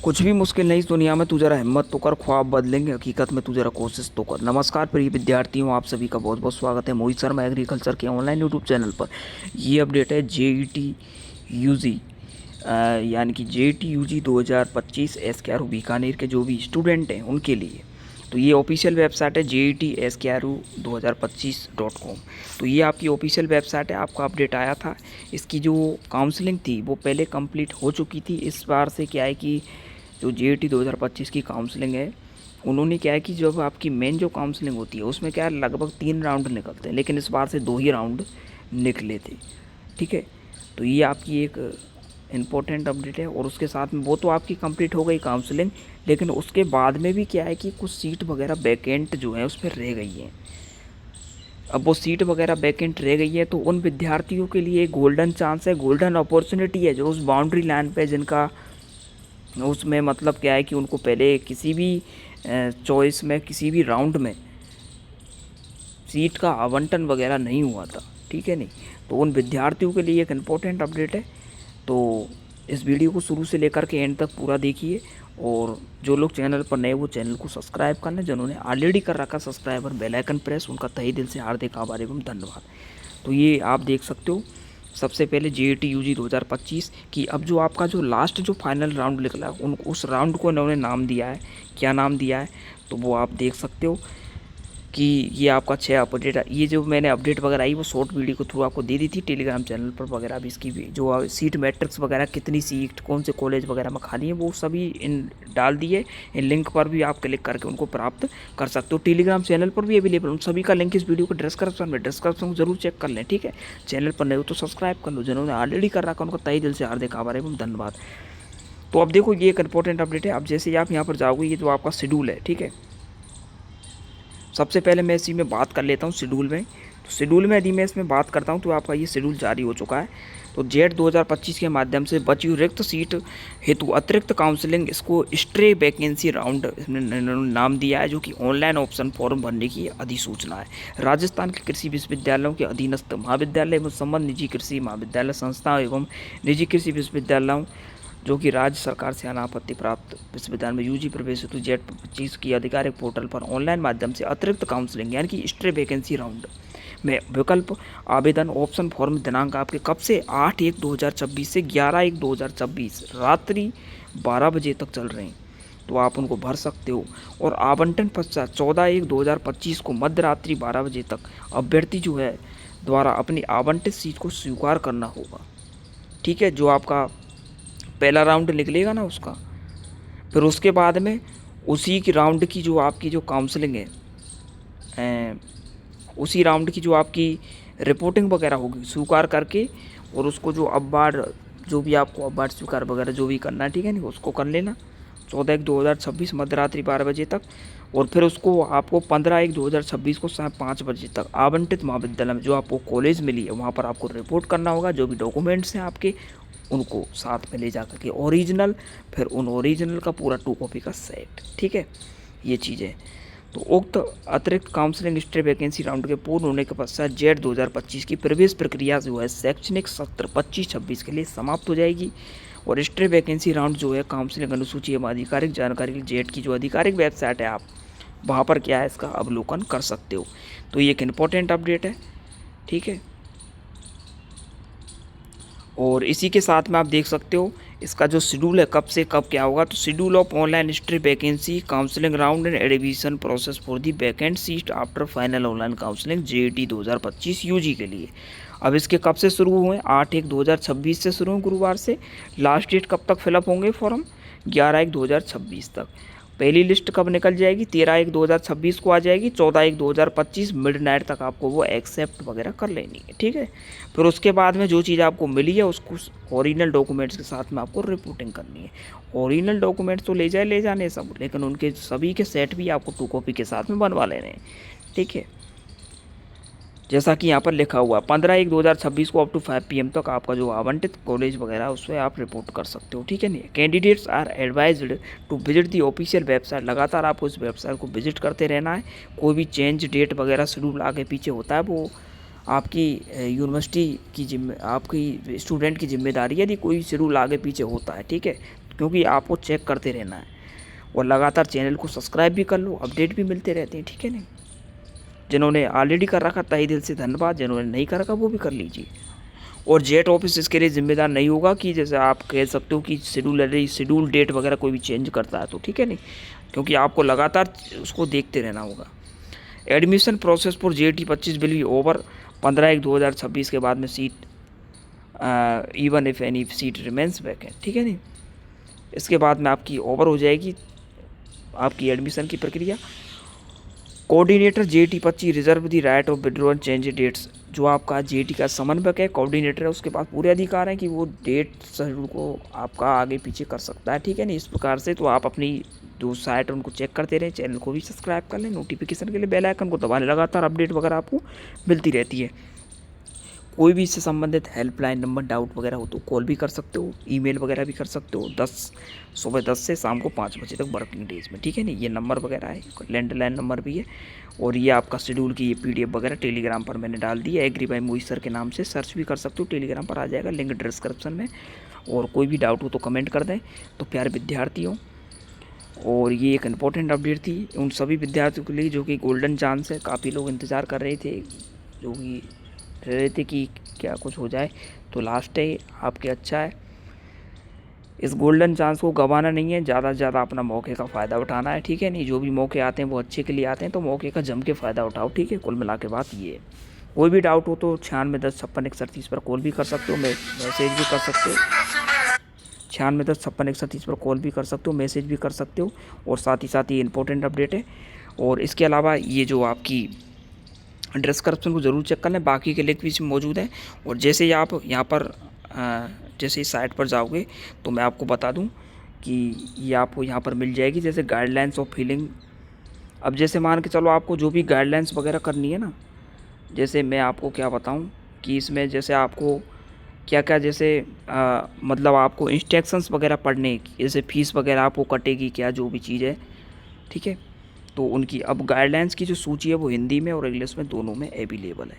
कुछ भी मुश्किल नहीं इस दुनिया में, तू जरा हिम्मत तो कर, ख्वाब बदलेंगे हकीकत में, तू जरा कोशिश तो कर। नमस्कार प्रिय विद्यार्थियों, आप सभी का बहुत बहुत स्वागत है मोहित शर्मा एग्रीकल्चर के ऑनलाइन यूट्यूब चैनल पर। ये अपडेट है जेईटी यूजी यानी कि जेईटी यूजी 2025 एसकेआरयू बीकानेर के जो भी स्टूडेंट हैं उनके लिए। तो ये ऑफिशियल वेबसाइट है JETSKRU2025.com। तो ये आपकी ऑफिशियल वेबसाइट है, आपका अपडेट आया था। इसकी जो काउंसलिंग थी वो पहले कंप्लीट हो चुकी थी। इस बार से क्या है कि जो जेईटी 2025 की काउंसलिंग है, उन्होंने क्या है कि जब आपकी मेन जो काउंसलिंग होती है उसमें क्या है लगभग 3 राउंड निकलते हैं, लेकिन इस बार से 2 ही राउंड निकले थे। ठीक है, तो ये आपकी एक इम्पोर्टेंट अपडेट है। और उसके साथ में वो तो आपकी कंप्लीट हो गई काउंसलिंग, लेकिन उसके बाद में भी क्या है कि कुछ सीट वगैरह वैकेंट जो है उस पर रह गई हैं। अब वो सीट वगैरह वैकेंट रह गई है तो उन विद्यार्थियों के लिए गोल्डन चांस है, गोल्डन अपॉर्चुनिटी है जो उस बाउंड्री लाइन पे जिनका उसमें मतलब क्या है कि उनको पहले किसी भी चॉइस में किसी भी राउंड में सीट का आवंटन वगैरह नहीं हुआ था। ठीक है नहीं, तो उन विद्यार्थियों के लिए एक इम्पोर्टेंट अपडेट है। तो इस वीडियो को शुरू से लेकर के एंड तक पूरा देखिए। और जो लोग चैनल पर नए वो चैनल को सब्सक्राइब कर लें, जिन्होंने ऑलरेडी कर रखा सब्सक्राइब और बेल आइकन प्रेस, उनका तहे दिल से हार्दिक आभार एवं धन्यवाद। तो ये आप देख सकते हो, सबसे पहले जेईटी यूजी 2025 की अब जो आपका जो लास्ट जो फाइनल राउंड निकला उन उस राउंड को इन्होंने नाम दिया है। क्या नाम दिया है तो वो आप देख सकते हो कि ये आपका 6 अपडेट। ये जो मैंने अपडेट वगैरह आई वो शॉर्ट वीडियो के थ्रू आपको दे दी थी टेलीग्राम चैनल पर वगैरह भी। इसकी भी जो सीट मैट्रिक्स वगैरह कितनी सीट कौन से कॉलेज वगैरह में खाली है वो सभी इन डाल दिए। इन लिंक पर भी आप क्लिक करके उनको प्राप्त कर सकते हो। टेलीग्राम चैनल पर भी अवेलेबल उन सभी का लिंक इस वीडियो को डिस्क्रिप्शन को जरूर चेक कर लें। ठीक है, चैनल पर नहीं हो तो सब्सक्राइब कर लो, जिन्होंने ऑलरेडी कर रखा उनका तहे दिल से हार्दिक आभार एवं धन्यवाद। तो अब देखो ये एक इंपॉर्टेंट अपडेट है। अब जैसे ही आप यहाँ पर जाओगे, ये जो आपका शेड्यूल है, ठीक है, सबसे पहले मैं इसी में बात कर लेता हूँ शेड्यूल में। तो शेड्यूल में यदि मैं इसमें बात करता हूँ तो आपका ये शेड्यूल जारी हो चुका है। तो जेट 2025 के माध्यम से बची हुई रिक्त सीट हेतु अतिरिक्त काउंसलिंग इसको स्ट्रे वैकेंसी राउंड नाम दिया है, जो कि ऑनलाइन ऑप्शन फॉर्म भरने की अधिसूचना है। राजस्थान के कृषि विश्वविद्यालयों के अधीनस्थ महाविद्यालय एवं संबंध निजी कृषि महाविद्यालय संस्थाओं एवं निजी कृषि विश्वविद्यालयों जो कि राज्य सरकार से अनापत्ति प्राप्त विश्वविद्यालय में यूजी प्रवेश हेतु जेट 25 की आधिकारिक पोर्टल पर ऑनलाइन माध्यम से अतिरिक्त काउंसलिंग यानी कि स्ट्रे वैकेंसी राउंड में विकल्प आवेदन ऑप्शन फॉर्म दिनांक आपके कब से 8/1/2026 से 11/1/2026 रात्रि 12 बजे तक चल रहे हैं। तो आप उनको भर सकते हो। और आवंटन पश्चात 14/1/2025 को मध्य रात्रि 12 बजे तक अभ्यर्थी जो है द्वारा अपनी आवंटित सीट को स्वीकार करना होगा। ठीक है, जो आपका पहला राउंड निकलेगा ना उसका, फिर उसके बाद में उसी की राउंड की जो आपकी जो काउंसलिंग है, उसी राउंड की जो आपकी रिपोर्टिंग वगैरह होगी स्वीकार करके, और उसको जो अवार्ड जो भी आपको अवार्ड स्वीकार वगैरह जो भी करना है, ठीक है नहीं, उसको कर लेना 14/1/2026 मध्यरात्रि 12 बजे तक। और फिर उसको आपको 15/1/2026 को शाम 5 बजे तक आवंटित महाविद्यालय में जो आपको कॉलेज मिली है वहाँ पर आपको रिपोर्ट करना होगा। जो भी डॉक्यूमेंट्स हैं आपके उनको साथ में ले जा करके ओरिजिनल, फिर उन ओरिजिनल का पूरा 2 कॉपी का सेट। ठीक है, ये चीज़ें। तो उक्त अतिरिक्त काउंसलिंग स्ट्रे वैकेंसी राउंड के पूर्ण होने के पश्चात जेट 2025 की प्रवेश प्रक्रिया जो है शैक्षणिक सत्र 25-26 के लिए समाप्त हो जाएगी। और स्ट्रे वैकेंसी राउंड जो है काउंसलिंग अनुसूची एवं आधिकारिक जानकारी जेट की जो आधिकारिक वेबसाइट है, आप वहाँ पर क्या है इसका अवलोकन कर सकते हो। तो ये एक इम्पोर्टेंट अपडेट है। ठीक है, और इसी के साथ में आप देख सकते हो इसका जो शेड्यूल है कब से कब क्या होगा। तो schedule of online stray vacancy counselling round and admission process for the vacant seat after final online counselling JET 2025 UG के लिए। अब इसके कब से शुरू हुए, 8/1/2026 से शुरू हुए गुरुवार से। लास्ट डेट कब तक फिलअप होंगे फॉर्म, 11/1/2026 तक। पहली लिस्ट कब निकल जाएगी, 13/1/2026 को आ जाएगी। 14/1/2025 मिडनाइट तक आपको वो एक्सेप्ट वगैरह कर लेनी है। ठीक है, फिर उसके बाद में जो चीज़ आपको मिली है उसको ओरिजिनल डॉक्यूमेंट्स के साथ में आपको रिपोर्टिंग करनी है। ओरिजिनल डॉक्यूमेंट्स तो ले जाने सब, लेकिन उनके सभी के सेट भी आपको 2 कॉपी के साथ में बनवा लेने हैं। ठीक है, जैसा कि यहाँ पर लिखा हुआ 15/1/2026 को अप टू 5 PM तक आपका जो आवंटित कॉलेज वगैरह उसमें आप रिपोर्ट कर सकते हो। ठीक है नहीं, candidates are advised to visit the official website. लगातार आपको इस वेबसाइट को विजिट करते रहना है। कोई भी चेंज डेट वगैरह शेड्यूल आगे पीछे होता है वो आपकी यूनिवर्सिटी की आपकी स्टूडेंट की जिम्मेदारी है। यदि कोई शेड्यूल आगे पीछे होता है, ठीक है, क्योंकि आपको चेक करते रहना है और लगातार चैनल को सब्सक्राइब भी कर लो, अपडेट भी मिलते रहते हैं, ठीक है नहीं। जिन्होंने ऑलरेडी कर रखा तहे दिल से धन्यवाद, जिन्होंने नहीं कर रखा वो भी कर लीजिए। और जेट ऑफिस इसके लिए जिम्मेदार नहीं होगा कि जैसे आप कह सकते हो कि शेड्यूल डेट वगैरह कोई भी चेंज करता है तो, ठीक है नहीं, क्योंकि आपको लगातार उसको देखते रहना होगा। Admission process for JET 25 will be over 15/1/2026 के बाद में seat even if any seat remains vacant, ठीक है नहीं। इसके बाद में आपकी ओवर हो जाएगी आपकी एडमिशन की प्रक्रिया। Coordinator JET 25 reserve the right of withdraw and change dates. जो आपका JET का समन्वयक है, कोऑर्डिनेटर है, उसके पास पूरे अधिकार हैं कि वो डेट शेड्यूल को आपका आगे पीछे कर सकता है, ठीक है नहीं। इस प्रकार से तो आप अपनी जो साइट है उनको चेक करते रहें, चैनल को भी सब्सक्राइब कर लें, नोटिफिकेशन के लिए बेल आइकन को दबाने, लगातार अपडेट वगैरह आपको मिलती रहती है। कोई भी इससे संबंधित हेल्पलाइन नंबर डाउट वगैरह हो तो कॉल भी कर सकते हो, ईमेल वगैरह भी कर सकते हो, सुबह 10 से शाम को 5 बजे तक वर्किंग डेज में, ठीक है नहीं। ये नंबर वगैरह है, लैंडलाइन नंबर भी है। और ये आपका शेड्यूल की ये PDF वगैरह टेलीग्राम पर मैंने डाल दी है, एग्री बाय मोहित सर के नाम से सर्च भी कर सकते हो, टेलीग्राम पर आ जाएगा, लिंक डिस्क्रिप्शन में। और कोई भी डाउट हो तो कमेंट कर दें। तो प्यारे विद्यार्थियों, और ये एक इम्पोर्टेंट अपडेट थी उन सभी विद्यार्थियों के लिए जो कि गोल्डन चांस है, काफ़ी लोग इंतज़ार कर रहे थे, जो कि रह रहे थे कि क्या कुछ हो जाए, तो लास्ट है आपके अच्छा है। इस गोल्डन चांस को गंवाना नहीं है, ज़्यादा से ज़्यादा अपना मौके का फ़ायदा उठाना है, ठीक है नहीं। जो भी मौके आते हैं वो अच्छे के लिए आते हैं, तो मौके का जम के फ़ायदा उठाओ, ठीक है। कुल मिला के बात ये है। कोई भी डाउट हो तो 9610566130 पर कॉल भी कर सकते हो, मैसेज भी कर सकते हो, 9610566130 पर कॉल भी कर सकते हो, मैसेज भी कर सकते हो। और साथ ही साथ ये इंपॉर्टेंट अपडेट है। और इसके अलावा ये जो आपकी डिस्क्रिप्शन को ज़रूर चेक कर लें, बाकी के लिंक भी मौजूद हैं। और जैसे ही आप यहाँ पर जैसे इस साइट पर जाओगे तो मैं आपको बता दूं कि ये आपको यहाँ पर मिल जाएगी, जैसे गाइडलाइंस ऑफ फिलिंग। अब जैसे मान के चलो आपको जो भी गाइडलाइंस वगैरह करनी है ना, जैसे मैं आपको क्या बताऊं कि इसमें जैसे आपको क्या क्या जैसे मतलब आपको इंस्ट्रक्शंस वगैरह पढ़ने की, जैसे फ़ीस वगैरह आपको कटेगी क्या, जो भी चीज़ है, ठीक है। तो उनकी अब गाइडलाइंस की जो सूची है वो हिंदी में और इंग्लिश में दोनों में अवेलेबल है।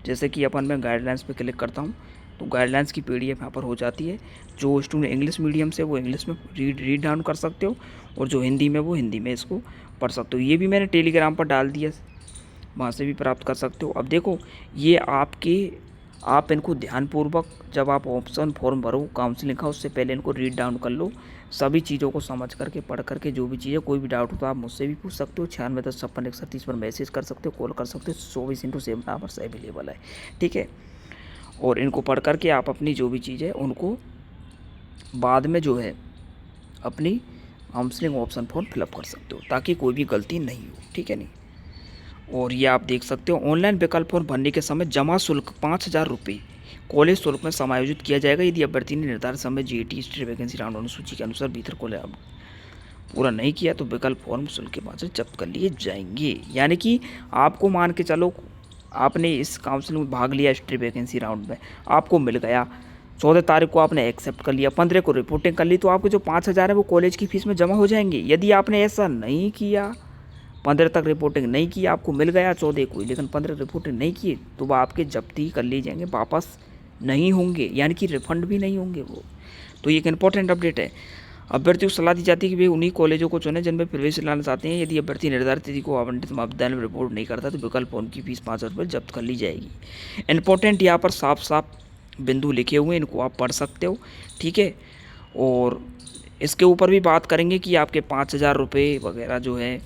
जैसे कि अपन मैं गाइडलाइंस पे क्लिक करता हूँ तो गाइडलाइंस की PDF यहाँ पर हो जाती है। जो स्टूडेंट इंग्लिश मीडियम से वो इंग्लिश में रीड डाउन कर सकते हो, और जो हिंदी में वो हिंदी में इसको पढ़ सकते हो। ये भी मैंने टेलीग्राम पर डाल दिया, वहाँ से भी प्राप्त कर सकते हो। अब देखो ये आप इनको ध्यानपूर्वक जब आप ऑप्शन फॉर्म भरो, काउंसलिंग का, उससे पहले इनको रीड डाउन कर लो, सभी चीज़ों को समझ करके पढ़ करके। जो भी चीज़ें कोई भी डाउट हो तो आप मुझसे भी पूछ सकते हो, 9610566130 पर मैसेज कर सकते हो, कॉल कर सकते हो, 24/7 आवर्स अवेलेबल है, ठीक है। और इनको पढ़ करके आप अपनी जो भी चीज़ है उनको बाद में जो है अपनी काउंसलिंग ऑप्शन फॉर्म फिलअप कर सकते हो, ताकि कोई भी गलती नहीं हो, ठीक है नहीं। और ये आप देख सकते हो ऑनलाइन विकल्प फॉर्म भरने के समय जमा शुल्क 5000 रुपये कॉलेज शुल्क में समायोजित किया जाएगा यदि अभ्यर्थी ने निर्धारित समय JET हिस्ट्री वैकेंसी राउंड अनुसूची के अनुसार भीतर कॉलेज पूरा नहीं किया तो विकल्प फॉर्म शुल्क के बाद से जब्त कर लिए जाएंगे। यानी कि आपको मान के चलो आपने इस काउंसलिंग में भाग लिया, हिस्ट्री वैकेंसी राउंड में आपको मिल गया, 14 तारीख को आपने एक्सेप्ट कर लिया, 15 को रिपोर्टिंग कर ली, तो आपके जो 5000 है वो कॉलेज की फ़ीस में जमा हो जाएंगे। यदि आपने ऐसा नहीं किया, 15 तक रिपोर्टिंग नहीं की, आपको मिल गया 14 को, लेकिन 15 रिपोर्टिंग नहीं की, तो वह आपके जब्ती कर लिए जाएंगे, वापस नहीं होंगे, यानी कि रिफंड भी नहीं होंगे वो। तो ये एक इंपॉर्टेंट अपडेट है। अभ्यर्थियों को सलाह दी जाती है कि वे उन्हीं कॉलेजों को चुनें जिनमें प्रवेश लाना चाहते हैं। यदि अभ्यर्थी निर्धारित तिथि को आवंटित मापदंड में रिपोर्ट नहीं करता तो विकल्प फॉर्म की फीस 5000 रुपये जब्त कर ली जाएगी। इंपॉर्टेंट यहाँ पर साफ साफ बिंदु लिखे हुए हैं, इनको आप पढ़ सकते हो, ठीक है। और इसके ऊपर भी बात करेंगे कि आपके 5000 रुपये वगैरह जो है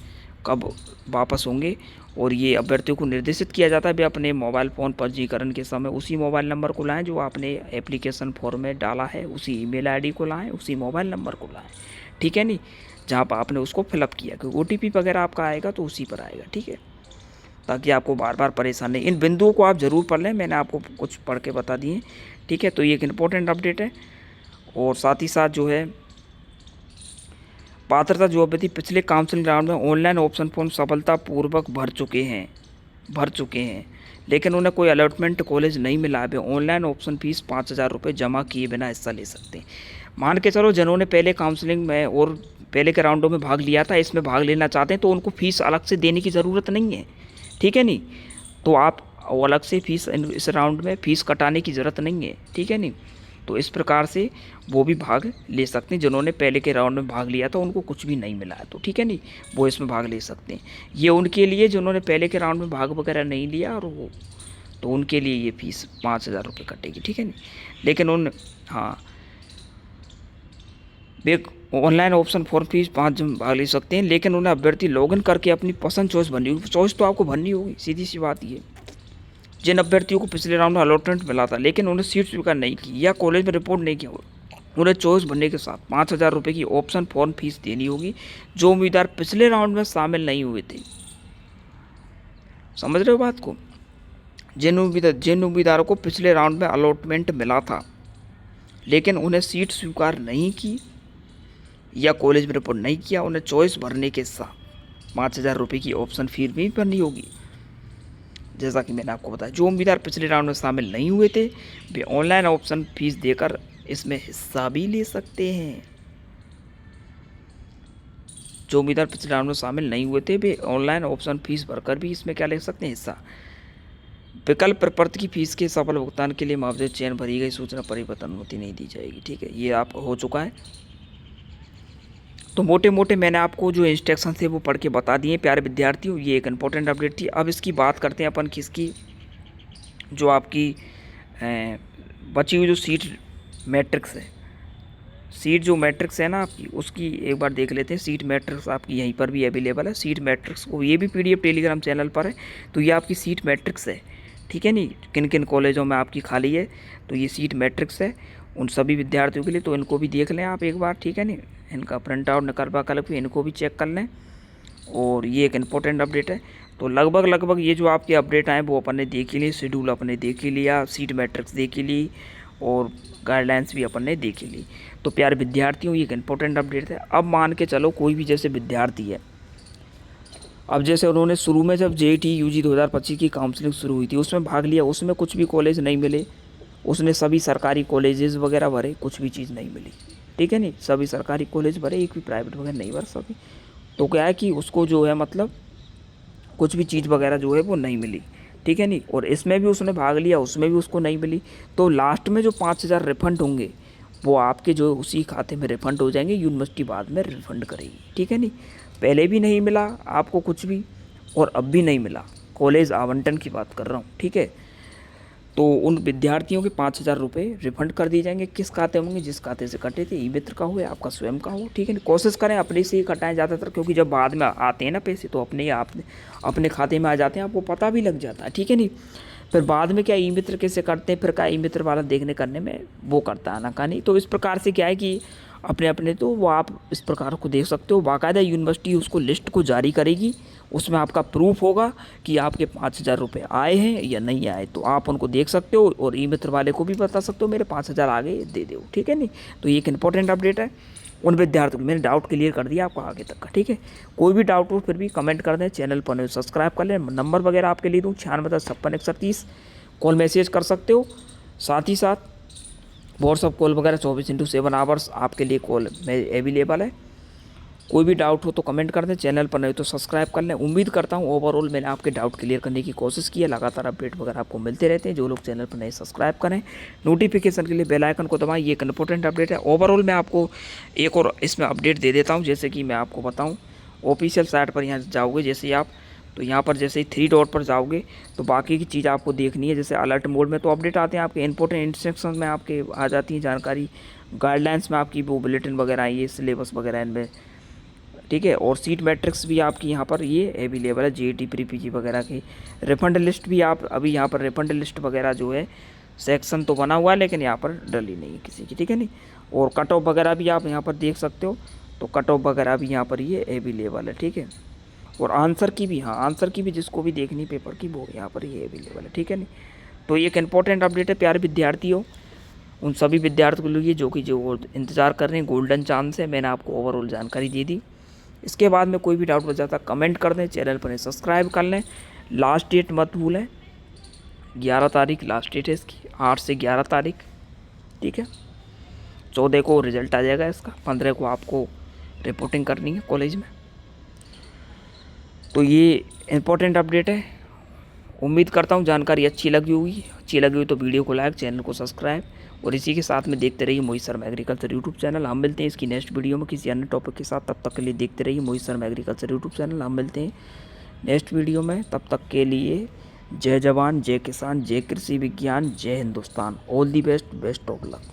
कब वापस होंगे। और ये अभ्यर्थियों को निर्देशित किया जाता है वे अपने मोबाइल फ़ोन पंजीकरण के समय उसी मोबाइल नंबर को लाएं जो आपने एप्लीकेशन फॉर्म में डाला है, उसी ईमेल आईडी को लाएं, उसी मोबाइल नंबर को लाएं, ठीक है नहीं, जहाँ पर आपने उसको फिलअप किया, क्योंकि OTP वगैरह आपका आएगा तो उसी पर आएगा, ठीक है, ताकि आपको बार बार परेशान नहीं। इन बिंदुओं को आप ज़रूर पढ़ लें, मैंने आपको कुछ पढ़ के बता दिए, ठीक है। तो ये एक इम्पोर्टेंट अपडेट है। और साथ ही साथ जो है पात्रता जो अभ्यर्थी पिछले काउंसलिंग राउंड में ऑनलाइन ऑप्शन फॉर्म सफलतापूर्वक भर चुके हैं लेकिन उन्हें कोई अलॉटमेंट कॉलेज नहीं मिला है, वे ऑनलाइन ऑप्शन फीस 5000 रुपये जमा किए बिना हिस्सा ले सकते हैं। मान के चलो जिन्होंने पहले काउंसलिंग में और पहले के राउंडों में भाग लिया था, इसमें भाग लेना चाहते हैं तो उनको फ़ीस अलग से देने की ज़रूरत नहीं है, ठीक है नहीं। तो आप अलग से फीस इस राउंड में फ़ीस कटाने की ज़रूरत नहीं है, ठीक है नहीं। तो इस प्रकार से वो भी भाग ले सकते हैं। जिन्होंने पहले के राउंड में भाग लिया था उनको कुछ भी नहीं मिला है, तो ठीक है नहीं, वो इसमें भाग ले सकते हैं। ये उनके लिए जिन्होंने पहले के राउंड में भाग वगैरह नहीं लिया और वो, तो उनके लिए ये फीस 5,000 रुपये कटेगी, ठीक है नहीं। लेकिन हाँ, वे ऑनलाइन ऑप्शन फॉर्म फीस 5 जन भाग ले सकते हैं, लेकिन उन्हें अभ्यर्थी लॉगिन करके अपनी पसंद चॉइस भरनी होगी। चॉइस तो आपको भरनी होगी, सीधी सी बात ये। जिन अभ्यर्थियों को पिछले राउंड में अलॉटमेंट मिला था लेकिन उन्हें सीट स्वीकार नहीं की या कॉलेज में रिपोर्ट नहीं किया, उन्हें चॉइस भरने के साथ 5,000 रुपये की ऑप्शन फॉर्म फीस देनी होगी। जो उम्मीदवार पिछले राउंड में शामिल नहीं हुए थे, समझ रहे हो बात को। जिन उम्मीदवारों को पिछले राउंड में अलॉटमेंट मिला था लेकिन उन्हें सीट स्वीकार नहीं की या कॉलेज में रिपोर्ट नहीं किया, उन्हें चॉइस भरने के साथ 5,000 रुपये की ऑप्शन फीस भी भरनी होगी। जैसा कि मैंने आपको बताया, जो उम्मीदवार पिछले राउंड में शामिल नहीं हुए थे वे ऑनलाइन ऑप्शन फीस देकर इसमें हिस्सा भी ले सकते हैं। जो उम्मीदवार पिछले राउंड में शामिल नहीं हुए थे वे ऑनलाइन ऑप्शन फीस भरकर भी इसमें क्या ले सकते हैं, हिस्सा। विकल्प प्रपत्र की फीस के सफल भुगतान के लिए मुआवजे चयन भरी गई सूचना परिवर्तन अनुमति नहीं दी जाएगी, ठीक है। ये आप हो चुका है। तो मोटे मोटे मैंने आपको जो इंस्ट्रक्शन थे वो पढ़ के बता दिए प्यारे विद्यार्थियों। ये एक इम्पोर्टेंट अपडेट थी। अब इसकी बात करते हैं अपन किसकी, जो आपकी बची हुई जो सीट मैट्रिक्स है, सीट जो मैट्रिक्स है ना आपकी, उसकी एक बार देख लेते हैं। सीट मैट्रिक्स आपकी यहीं पर भी अवेलेबल है। सीट मैट्रिक्स को ये भी PDF टेलीग्राम चैनल पर है। तो ये आपकी सीट मैट्रिक्स है, ठीक है नहीं, किन किन कॉलेजों में आपकी खाली है, तो ये सीट मैट्रिक्स है उन सभी विद्यार्थियों के लिए। तो इनको भी देख लें आप एक बार, ठीक है नहीं, इनका प्रिंट आउट निकलवा कर इनको भी चेक कर लें। और ये एक इम्पोर्टेंट अपडेट है। तो लगभग ये जो आपके अपडेट आए वो अपन ने देख ही लिए, शेड्यूल अपन ने देख ही लिया, सीट मैट्रिक्स देख ही ली और गाइडलाइंस भी अपन ने देख ही ली। तो प्यारे विद्यार्थियों, ये एक इम्पोर्टेंट अपडेट है। अब मान के चलो कोई भी जैसे विद्यार्थी है, अब जैसे उन्होंने शुरू में जब JET UG 2025 की काउंसलिंग शुरू हुई थी उसमें भाग लिया, उसमें कुछ भी कॉलेज नहीं मिले, उसने सभी सरकारी कॉलेजेस वगैरह भरे, कुछ भी चीज़ नहीं मिली, ठीक है नहीं, सभी सरकारी कॉलेज भरे, एक भी प्राइवेट वगैरह नहीं भर सभी। तो क्या है कि उसको जो है मतलब कुछ भी चीज़ वगैरह जो है वो नहीं मिली, ठीक है नहीं। और इसमें भी उसने भाग लिया, उसमें भी उसको नहीं मिली। तो लास्ट में जो 5,000 रिफंड होंगे वो आपके जो उसी खाते में रिफंड हो जाएंगे, यूनिवर्सिटी बाद में रिफंड करेगी, ठीक है नहीं। पहले भी नहीं मिला आपको कुछ भी और अब भी नहीं मिला, कॉलेज आवंटन की बात कर रहा हूँ, ठीक है। तो उन विद्यार्थियों के 5,000 रुपये रिफंड कर दिए जाएंगे। किस खाते होंगे, जिस खाते से कटे थे, ई-मित्र का हो या आपका स्वयं का हो, ठीक है। कोशिश करें अपने से ही कटाएं ज़्यादातर, क्योंकि जब बाद में आते हैं ना पैसे तो अपने खाते में आ जाते हैं, आपको पता भी लग जाता है, ठीक है नहीं। फिर बाद में क्या ई-मित्र कैसे करते हैं, फिर क्या ई-मित्र वाला देखने करने में वो करता है ना कहानी। तो इस प्रकार से क्या है कि अपने तो वो आप इस प्रकार को देख सकते हो। बाकायदा यूनिवर्सिटी उसको लिस्ट को जारी करेगी, उसमें आपका प्रूफ होगा कि आपके 5,000 रुपये आए हैं या नहीं आए, तो आप उनको देख सकते हो और ई-मित्र वाले को भी बता सकते हो मेरे 5,000 आ गए, दे दो, ठीक है नहीं। तो ये एक इंपॉर्टेंट अपडेट है उन विद्यार्थियों को। मैंने डाउट क्लियर कर दिया आपको आगे तक का, ठीक है। कोई भी डाउट हो फिर भी कमेंट कर दें, चैनल पर सब्सक्राइब कर लें। नंबर वगैरह आपके लिए दूँ 9656 कॉल मैसेज कर सकते हो। साथ ही साथ व्हाट्सअप कॉल वगैरह 24/7 आवर्स आपके लिए कॉल में अवेलेबल है। कोई भी डाउट हो तो कमेंट कर दें, चैनल पर नहीं तो सब्सक्राइब कर लें। उम्मीद करता हूँ ओवरऑल मैंने आपके डाउट क्लियर करने की कोशिश की है। लगातार अपडेट वगैरह आपको मिलते रहते हैं। जो लोग चैनल पर नहीं सब्सक्राइब करें, नोटिफिकेशन के लिए बेल आइकन को दबाएं। ये एक इंपॉर्टेंट अपडेट है। ओवरऑल मैं आपको एक और इसमें अपडेट दे देता हूँ। जैसे कि मैं आपको बताऊँ, ऑफिशियल साइट पर यहाँ जाओगे जैसे आप, तो यहाँ पर जैसे ही 3 डॉट पर जाओगे तो बाकी की चीज़ आपको देखनी है। जैसे अलर्ट मोड में तो अपडेट आते हैं आपके, इंपॉर्टेंट इंस्ट्रक्शन में आपके आ जाती है जानकारी, गाइडलाइंस में आपकी वो बुलेटिन वगैरह आई है, सिलेबस वगैरह इनमें, ठीक है। और सीट मैट्रिक्स भी आपकी यहाँ पर ये अवेलेबल है, JET प्री PG वगैरह की। रिफंड लिस्ट भी आप अभी यहाँ पर रिफंड लिस्ट वगैरह जो है सेक्शन तो बना हुआ है लेकिन यहाँ पर डली नहीं है किसी की, ठीक है नहीं। और कट ऑफ वगैरह भी आप यहाँ पर देख सकते हो, तो कट ऑफ वगैरह भी यहाँ पर ये अवेलेबल है, ठीक है। और आंसर की भी, हाँ आंसर की भी जिसको भी देखनी पेपर की वो यहाँ पर ये अवेलेबल है, ठीक है नहीं। तो ये एक इम्पॉर्टेंट अपडेट है प्यारे विद्यार्थियों, उन सभी विद्यार्थियों के लिए जो इंतज़ार कर रहे हैं गोल्डन चांस है। मैंने आपको ओवरऑल जानकारी दे दी। इसके बाद में कोई भी डाउट बच जाता कमेंट कर दें, चैनल पर सब्सक्राइब कर लें। लास्ट डेट मत भूलें, 11 तारीख लास्ट डेट है इसकी, 8 से 11 तारीख, ठीक है। 14 को रिजल्ट आ जाएगा इसका, 15 को आपको रिपोर्टिंग करनी है कॉलेज में। तो ये इम्पोर्टेंट अपडेट है। उम्मीद करता हूँ जानकारी अच्छी लगी होगी। अच्छी लगी हो तो वीडियो को लाइक, चैनल को सब्सक्राइब और इसी के साथ में देखते रहिए Mohit Sharma agriculture YouTube channel. हम मिलते हैं इसकी नेक्स्ट वीडियो में किसी अन्य टॉपिक के साथ। तब तक के लिए देखते रहिए Mohit Sharma agriculture YouTube channel. हम मिलते हैं नेक्स्ट वीडियो में, तब तक के लिए जय जवान, जय किसान, जय कृषि विज्ञान, जय Hindustan. All the best, best of luck.